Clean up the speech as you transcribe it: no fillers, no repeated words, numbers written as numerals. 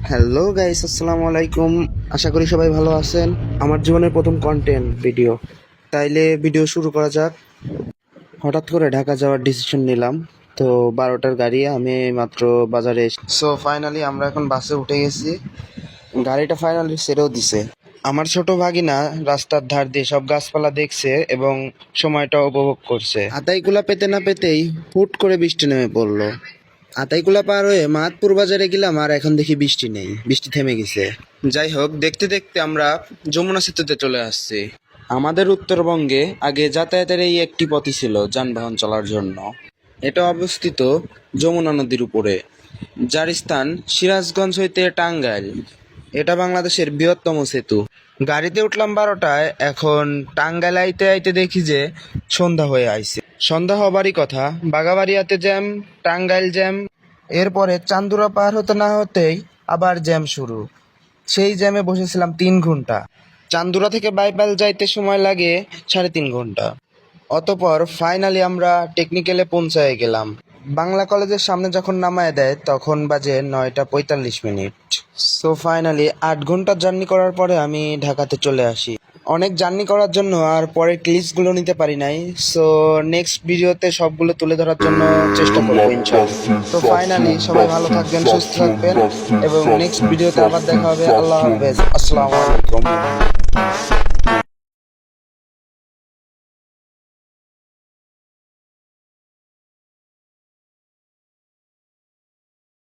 Hello guys, আসসালামু আলাইকুম। আশা করি সবাই ভালো আছেন। আমার জীবনের প্রথম কন্টেন্ট ভিডিও, তাইলে ভিডিও শুরু করা যাক। হঠাৎ করে ঢাকা যাওয়ার ডিসিশন নিলাম। তো 12টার গাড়ি, আমি মাত্র বাজারে সো ফাইনালি আমরা এখন বাসে উঠে গেছি। গাড়িটা ফাইনালি ছেড়েও দিছে। আমার ছোট ভাগিনা রাস্তার ধার দিয়ে সব গাছপালা দেখছে এবং সময়টা উপভোগ করছে। আতাইকুলা পেতে না পেতেই হুট করে বৃষ্টি নেমে পড়লো। আতাইকুলা পার হয়ে মাতপুর বাজারে গেলাম, আর এখন দেখি বৃষ্টি নেই, বৃষ্টি থেমে গেছে। যাই হোক, দেখতে দেখতে আমরা যমুনা সেতুতে চলে আসছি। আমাদের উত্তরবঙ্গে আগে যাতায়াতের এই একটি পথই ছিল যানবাহন চলার জন্য। এটা অবস্থিত যমুনা নদীর উপরে, যার স্থান সিরাজগঞ্জ হইতে টাঙ্গাইল। এটা বাংলাদেশের বৃহত্তম সেতু। গাড়িতে উঠলাম 12টায়, এখন টাঙ্গাইল আইতে আইতে দেখি যে সন্ধ্যা হয়ে আইছে। সন্ধ্যা হবারই কথা, বাগাবাড়িয়াতে জ্যাম, টাঙ্গাইল জ্যাম, এরপরে চান্দুরা পার হতে না হতেই আবার জ্যাম শুরু। সেই জ্যামে বসেছিলাম 3 ঘন্টা। চান্দুরা থেকে বাইপাল যাইতে সময় লাগে 3.5 ঘন্টা। অতপর ফাইনালি আমরা টেকনিক্যালে পৌঁছায় গেলাম। বাংলা কলেজের সামনে যখন নামায় দেয় তখন বাজে 9টা 45 মিনিট। সো ফাইনালি 8 ঘন্টা জার্নি করার পরে আমি ঢাকাতে চলে আসি। অনেক জার্নি করার জন্য আর পরের ক্লিপসগুলো নিতে পারি নাই। সো নেক্সট ভিডিওতে সবগুলো তুলে ধরার জন্য চেষ্টা করবো ইনশাআল্লাহ। তো ফাইনালি সবাই ভালো থাকবেন, সুস্থ থাকবেন এবং নেক্সট ভিডিওতে আবার দেখা হবে। আল্লাহ হাফেজ, আসসালামু আলাইকুম।